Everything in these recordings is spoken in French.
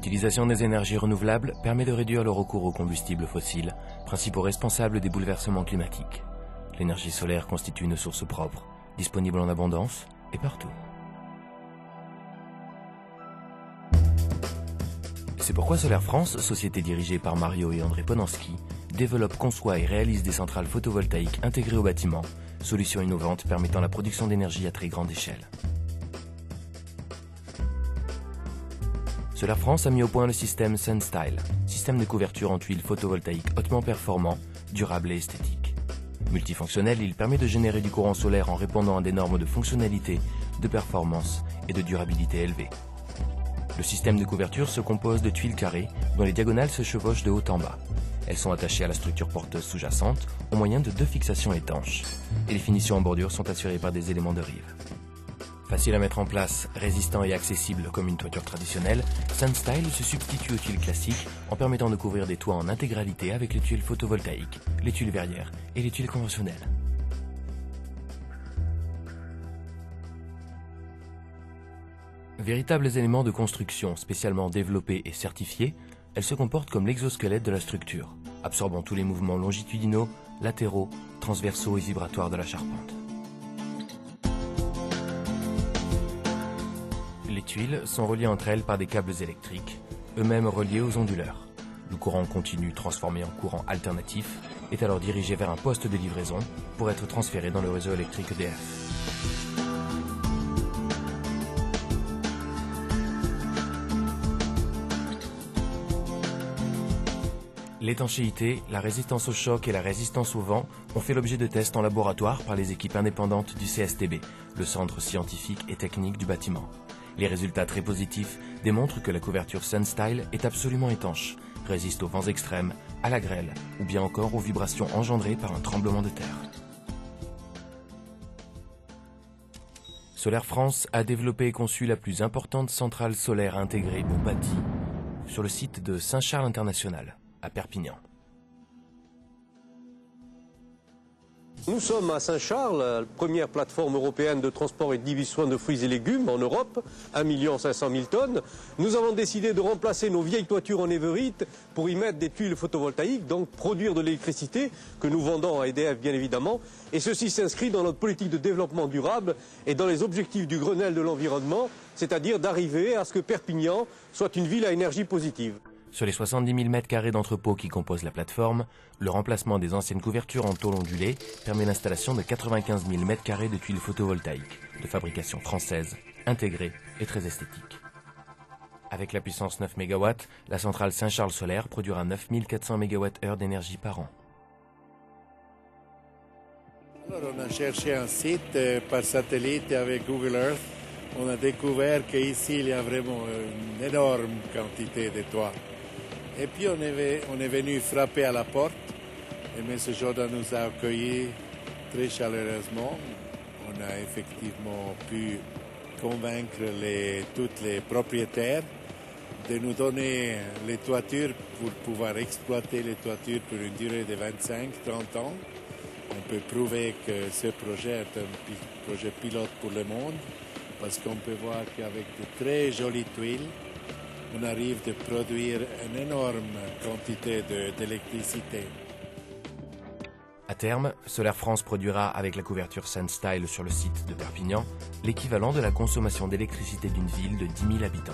L'utilisation des énergies renouvelables permet de réduire le recours aux combustibles fossiles, principaux responsables des bouleversements climatiques. L'énergie solaire constitue une source propre, disponible en abondance et partout. C'est pourquoi Solaire France, société dirigée par Mario et André Ponansky, développe, conçoit et réalise des centrales photovoltaïques intégrées au bâtiment, solution innovante permettant la production d'énergie à très grande échelle. Solaire France a mis au point le système SunStyle, système de couverture en tuiles photovoltaïques hautement performant, durable et esthétique. Multifonctionnel, il permet de générer du courant solaire en répondant à des normes de fonctionnalité, de performance et de durabilité élevées. Le système de couverture se compose de tuiles carrées dont les diagonales se chevauchent de haut en bas. Elles sont attachées à la structure porteuse sous-jacente au moyen de 2 fixations étanches. Et les finitions en bordure sont assurées par des éléments de rive. Facile à mettre en place, résistant et accessible comme une toiture traditionnelle, SunStyle se substitue aux tuiles classiques en permettant de couvrir des toits en intégralité avec les tuiles photovoltaïques, les tuiles verrières et les tuiles conventionnelles. Véritables éléments de construction spécialement développés et certifiés, elles se comportent comme l'exosquelette de la structure, absorbant tous les mouvements longitudinaux, latéraux, transversaux et vibratoires de la charpente. Les tuiles sont reliées entre elles par des câbles électriques, eux-mêmes reliés aux onduleurs. Le courant continu transformé en courant alternatif est alors dirigé vers un poste de livraison pour être transféré dans le réseau électrique EDF. L'étanchéité, la résistance au choc et la résistance au vent ont fait l'objet de tests en laboratoire par les équipes indépendantes du CSTB, le Centre scientifique et technique du bâtiment. Les résultats très positifs démontrent que la couverture SunStyle est absolument étanche, résiste aux vents extrêmes, à la grêle ou bien encore aux vibrations engendrées par un tremblement de terre. Solaire France a développé et conçu la plus importante centrale solaire intégrée au bâti sur le site de Saint-Charles International, à Perpignan. Nous sommes à Saint-Charles, la première plateforme européenne de transport et de distribution de fruits et légumes en Europe, 1 500 000 tonnes. Nous avons décidé de remplacer nos vieilles toitures en évérite pour y mettre des tuiles photovoltaïques, donc produire de l'électricité que nous vendons à EDF bien évidemment. Et ceci s'inscrit dans notre politique de développement durable et dans les objectifs du Grenelle de l'environnement, c'est-à-dire d'arriver à ce que Perpignan soit une ville à énergie positive. Sur les 70 000 m² d'entrepôts qui composent la plateforme, le remplacement des anciennes couvertures en tôle ondulée permet l'installation de 95 000 m² de tuiles photovoltaïques, de fabrication française, intégrée et très esthétique. Avec la puissance 9 MW, la centrale Saint-Charles Solaire produira 9 400 MWh d'énergie par an. Alors on a cherché un site par satellite avec Google Earth. On a découvert qu'ici il y a vraiment une énorme quantité de toits. Et puis on est venu frapper à la porte et M. Jordan nous a accueillis très chaleureusement. On a effectivement pu convaincre tous les propriétaires de nous donner les toitures pour pouvoir exploiter les toitures pour une durée de 25-30 ans. On peut prouver que ce projet est un projet pilote pour le monde parce qu'on peut voir qu'avec de très jolies tuiles, on arrive à produire une énorme quantité d'électricité. À terme, Solaire France produira avec la couverture SunStyle sur le site de Perpignan l'équivalent de la consommation d'électricité d'une ville de 10 000 habitants.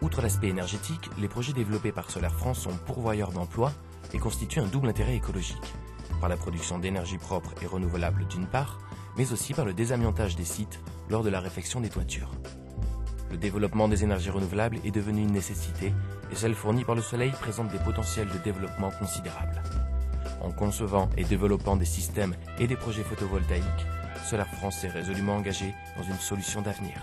Outre l'aspect énergétique, les projets développés par Solaire France sont pourvoyeurs d'emplois et constituent un double intérêt écologique, par la production d'énergie propre et renouvelable d'une part, mais aussi par le désamiantage des sites lors de la réfection des toitures. Le développement des énergies renouvelables est devenu une nécessité et celles fournies par le soleil présentent des potentiels de développement considérables. En concevant et développant des systèmes et des projets photovoltaïques, Solaire France s'est résolument engagé dans une solution d'avenir.